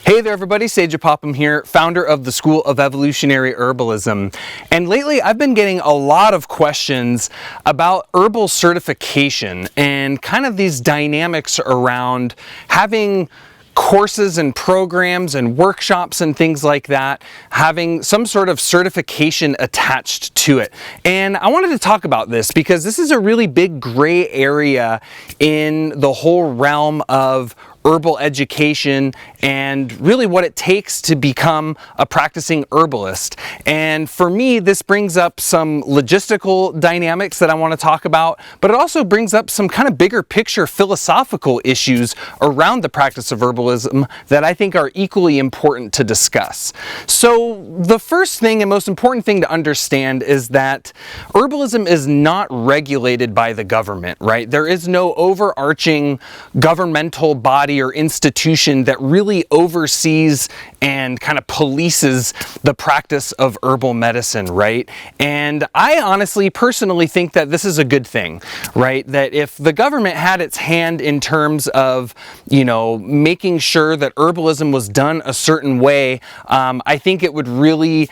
Hey there everybody, Sage Popham here, founder of the School of Evolutionary Herbalism. And lately I've been getting a lot of questions about herbal certification and kind of these dynamics around having courses and programs and workshops and things like that, having some sort of certification attached to it. And I wanted to talk about this because this is a really big gray area in the whole realm of herbal education and really what it takes to become a practicing herbalist. And for me, this brings up some logistical dynamics that I want to talk about, but it also brings up some kind of bigger picture philosophical issues around the practice of herbalism that I think are equally important to discuss. So the first thing and most important thing to understand is that herbalism is not regulated by the government, right? There is no overarching governmental body or institution that really oversees and kind of polices the practice of herbal medicine, right? And I honestly, personally think that this is a good thing, right? That if the government had its hand in terms of, making sure that herbalism was done a certain way, I think it would really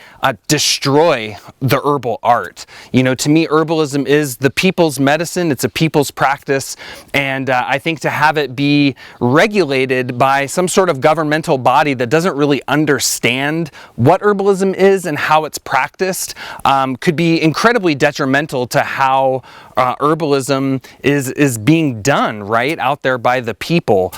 destroy the herbal art. To me, herbalism is the people's medicine. It's a people's practice. And I think to have it be regulated by some sort of governmental body that doesn't really understand what herbalism is and how it's practiced could be incredibly detrimental to how herbalism is being done right out there by the people.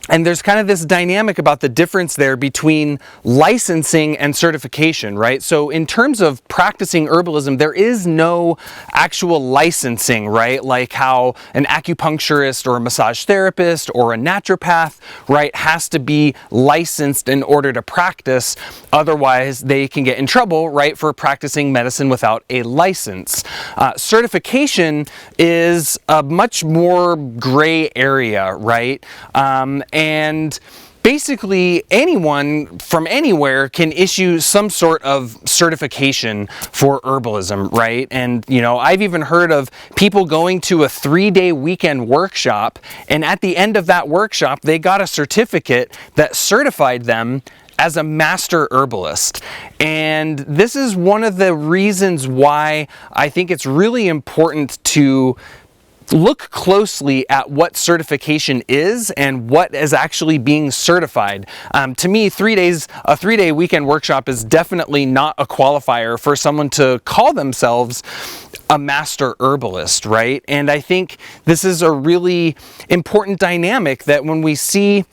And there's kind of this dynamic about the difference there between licensing and certification, right? So in terms of practicing herbalism, there is no actual licensing, right? Like how an acupuncturist or a massage therapist or a naturopath, right, has to be licensed in order to practice. Otherwise, they can get in trouble, right, for practicing medicine without a license. Certification is a much more gray area, right? And basically anyone from anywhere can issue some sort of certification for herbalism, right? And I've even heard of people going to a 3-day weekend workshop, and at the end of that workshop they got a certificate that certified them as a master herbalist. And this is one of the reasons why I think it's really important to look closely at what certification is and what is actually being certified. To me, a 3-day weekend workshop is definitely not a qualifier for someone to call themselves a master herbalist, right? And I think this is a really important dynamic that when we see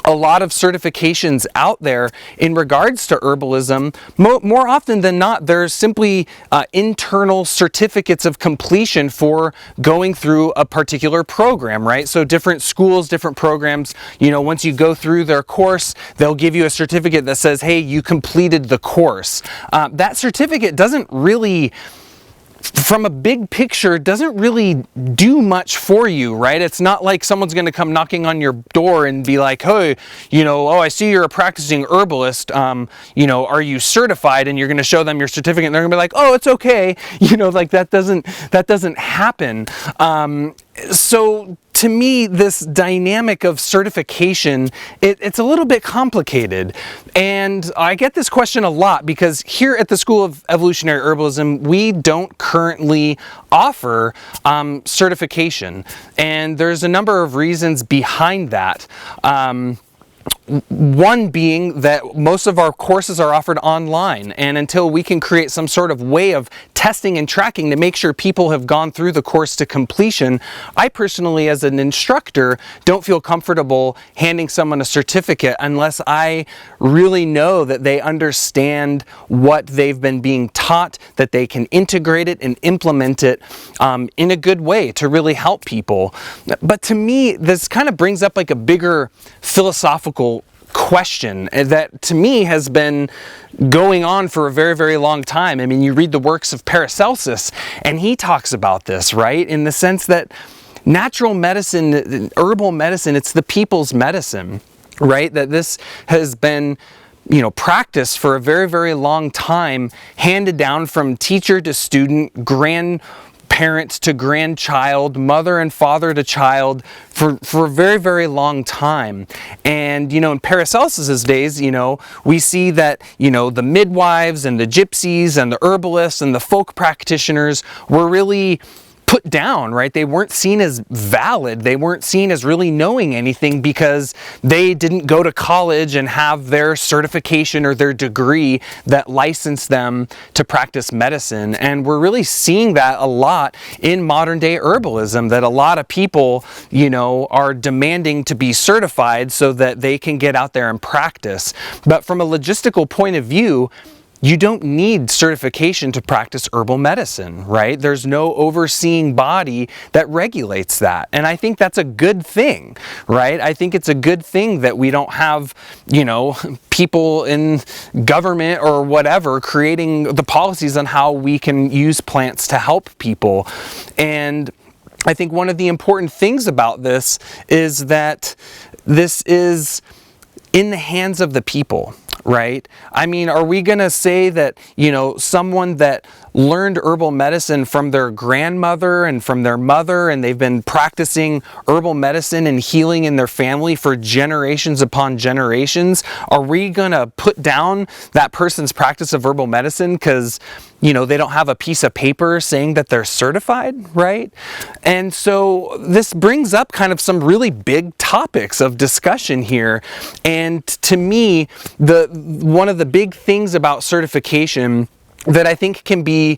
a lot of certifications out there in regards to herbalism, more often than not, there's simply internal certificates of completion for going through a particular program, right? So different schools, different programs, once you go through their course, they'll give you a certificate that says, hey, you completed the course. That certificate doesn't really, from a big picture, doesn't really do much for you, right? It's not like someone's going to come knocking on your door and be like, hey, I see you're a practicing herbalist, are you certified? And you're going to show them your certificate and they're going to be like, oh, it's okay. Like that doesn't happen. So to me, this dynamic of certification, it's a little bit complicated. And I get this question a lot because here at the School of Evolutionary Herbalism, we don't currently offer certification. And there's a number of reasons behind that. One being that most of our courses are offered online, and until we can create some sort of way of testing and tracking to make sure people have gone through the course to completion, I personally, as an instructor, don't feel comfortable handing someone a certificate unless I really know that they understand what they've been being taught, that they can integrate it and implement it in a good way to really help people. But to me, this kind of brings up like a bigger philosophical question that to me has been going on for a very, very long time. I mean, you read the works of Paracelsus and he talks about this, right? In the sense that natural medicine, herbal medicine, it's the people's medicine, right? That this has been practiced for a very, very long time, handed down from teacher to student, parent to grandchild, mother and father to child for a very, very long time. And, in Paracelsus's days, we see that, the midwives and the gypsies and the herbalists and the folk practitioners were really put down, right? They weren't seen as valid. They weren't seen as really knowing anything because they didn't go to college and have their certification or their degree that licensed them to practice medicine. And we're really seeing that a lot in modern day herbalism, that a lot of people, are demanding to be certified so that they can get out there and practice. But from a logistical point of view, you don't need certification to practice herbal medicine, right? There's no overseeing body that regulates that. And I think that's a good thing, right? I think it's a good thing that we don't have, people in government or whatever creating the policies on how we can use plants to help people. And I think one of the important things about this is that this is in the hands of the people, right? I mean, are we going to say that, someone that learned herbal medicine from their grandmother and from their mother, and they've been practicing herbal medicine and healing in their family for generations upon generations, are we going to put down that person's practice of herbal medicine because, they don't have a piece of paper saying that they're certified, right? And so this brings up kind of some really big topics of discussion here. And to me, one of the big things about certification that I think can be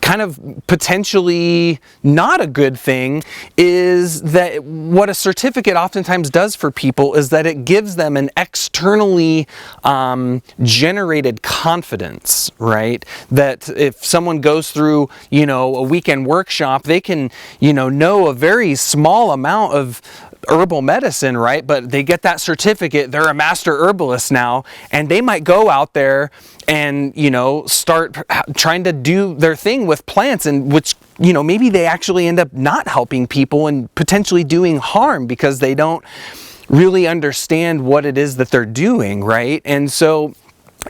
kind of potentially not a good thing is that what a certificate oftentimes does for people is that it gives them an externally generated confidence, right? That if someone goes through, a weekend workshop, they can, know a very small amount of herbal medicine, right? But they get that certificate, they're a master herbalist now, and they might go out there and, start trying to do their thing with plants, and which, maybe they actually end up not helping people and potentially doing harm because they don't really understand what it is that they're doing, right? And so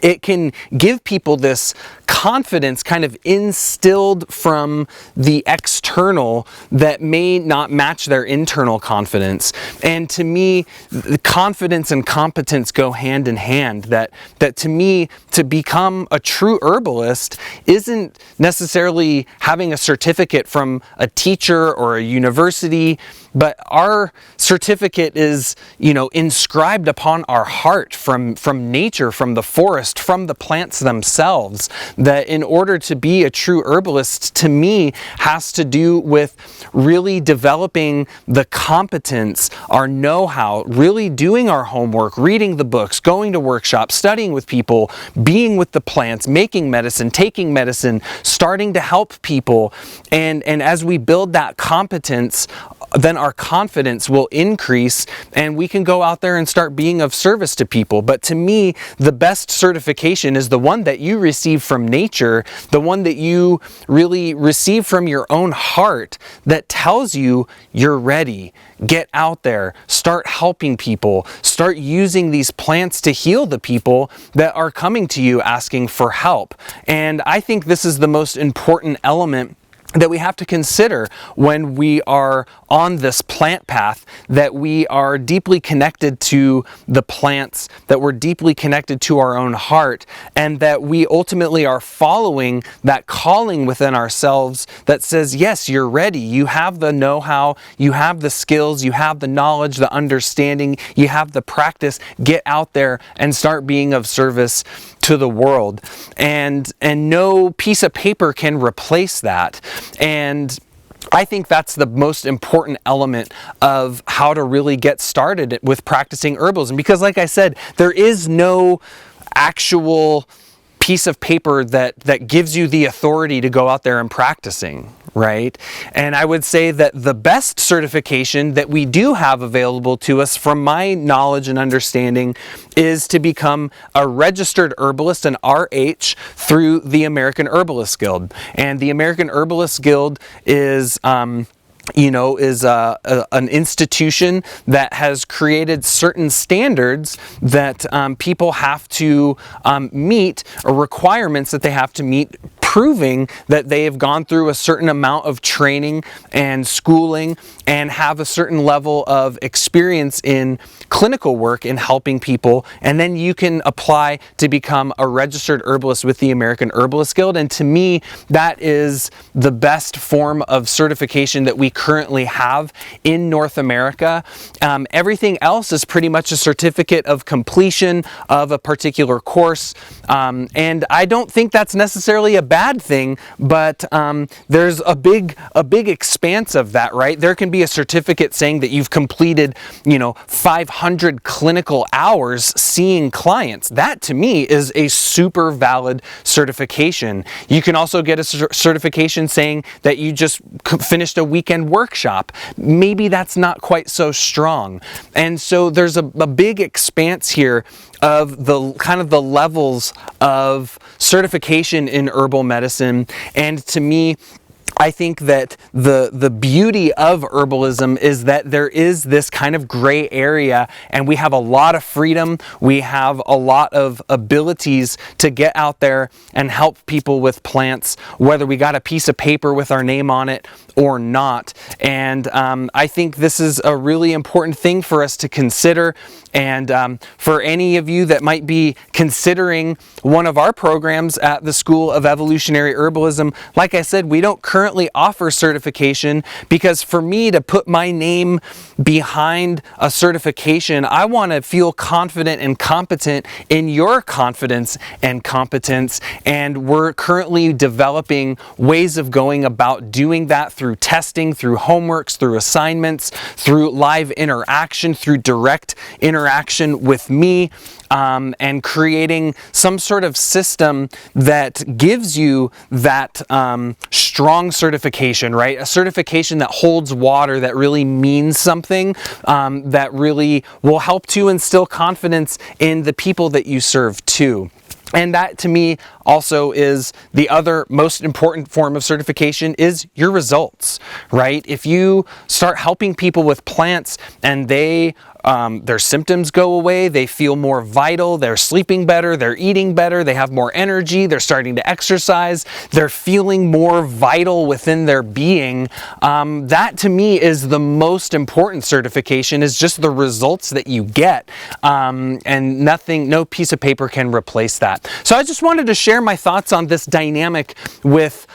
it can give people this confidence kind of instilled from the external that may not match their internal confidence. And to me, the confidence and competence go hand in hand. That to me, to become a true herbalist isn't necessarily having a certificate from a teacher or a university, but our certificate is, inscribed upon our heart from nature, from the forest, from the plants themselves. That in order to be a true herbalist, to me, has to do with really developing the competence, our know-how, really doing our homework, reading the books, going to workshops, studying with people, being with the plants, making medicine, taking medicine, starting to help people. And as we build that competence, then our confidence will increase and we can go out there and start being of service to people. But to me, the best certification is the one that you receive from nature, the one that you really receive from your own heart that tells you you're ready. Get out there, start helping people, start using these plants to heal the people that are coming to you asking for help. And I think this is the most important element that we have to consider when we are on this plant path, that we are deeply connected to the plants, that we're deeply connected to our own heart, and that we ultimately are following that calling within ourselves that says, yes, you're ready. You have the know-how, you have the skills, you have the knowledge, the understanding, you have the practice. Get out there and start being of service to the world. And no piece of paper can replace that. And I think that's the most important element of how to really get started with practicing herbalism. Because like I said, there is no actual piece of paper that gives you the authority to go out there and practicing, right? And I would say that the best certification that we do have available to us, from my knowledge and understanding, is to become a registered herbalist, an RH, through the American Herbalist Guild. And the American Herbalist Guild is an institution that has created certain standards that people have to meet, or requirements that they have to meet proving that they have gone through a certain amount of training and schooling and have a certain level of experience in clinical work in helping people, and then you can apply to become a registered herbalist with the American Herbalist Guild. And to me, that is the best form of certification that we currently have in North America. Everything else is pretty much a certificate of completion of a particular course, and I don't think that's necessarily a bad thing, but there's a big expanse of that, right? There can be a certificate saying that you've completed, 500 clinical hours seeing clients. That to me is a super valid certification. You can also get a certification saying that you just finished a weekend workshop. Maybe that's not quite so strong. And so there's a big expanse here of the kind of the levels of certification in herbal medicine. And to me, I think that the beauty of herbalism is that there is this kind of gray area, and we have a lot of freedom. We have a lot of abilities to get out there and help people with plants, whether we got a piece of paper with our name on it or not. And I think this is a really important thing for us to consider. And for any of you that might be considering one of our programs at the School of Evolutionary Herbalism, like I said, we don't currently offer certification, because for me to put my name behind a certification, I want to feel confident and competent in your confidence and competence. And we're currently developing ways of going about doing that through testing, through homeworks, through assignments, through live interaction, through direct interaction with me, and creating some sort of system that gives you that strong certification, right? A certification that holds water, that really means something, that really will help to instill confidence in the people that you serve too. And that to me also is the other most important form of certification, is your results, right? If you start helping people with plants and their symptoms go away, they feel more vital, they're sleeping better, they're eating better, they have more energy, they're starting to exercise, they're feeling more vital within their being, that to me is the most important certification, is just the results that you get, and no piece of paper can replace that. So I just wanted to share my thoughts on this dynamic with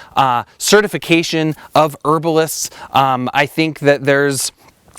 certification of herbalists. I think that there's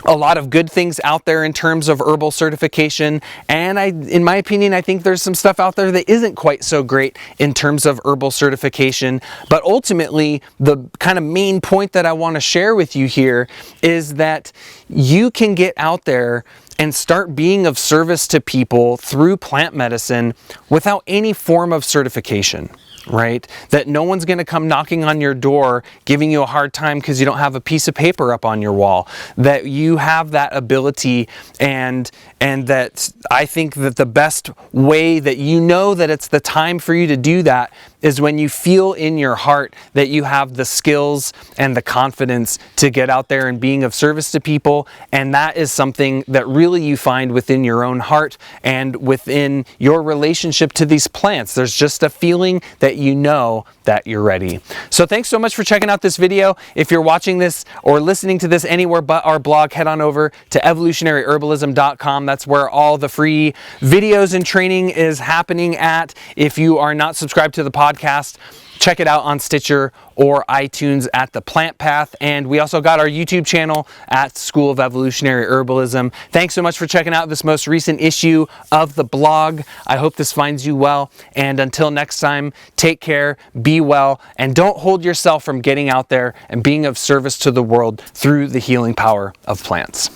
a lot of good things out there in terms of herbal certification, and in my opinion, I think there's some stuff out there that isn't quite so great in terms of herbal certification. But ultimately, the kind of main point that I want to share with you here is that you can get out there and start being of service to people through plant medicine without any form of certification, right? That no one's going to come knocking on your door giving you a hard time because you don't have a piece of paper up on your wall. That you have that ability, and that I think that the best way that you know that it's the time for you to do that is when you feel in your heart that you have the skills and the confidence to get out there and being of service to people. And that is something that really you find within your own heart and within your relationship to these plants. There's just a feeling that you know that you're ready. So thanks so much for checking out this video. If you're watching this or listening to this anywhere but our blog, head on over to evolutionaryherbalism.com. That's where all the free videos and training is happening at. If you are not subscribed to the podcast, check it out on Stitcher or iTunes at The Plant Path. And we also got our YouTube channel at School of Evolutionary Herbalism. Thanks so much for checking out this most recent issue of the blog. I hope this finds you well. And until next time, take care, be well, and don't hold yourself from getting out there and being of service to the world through the healing power of plants.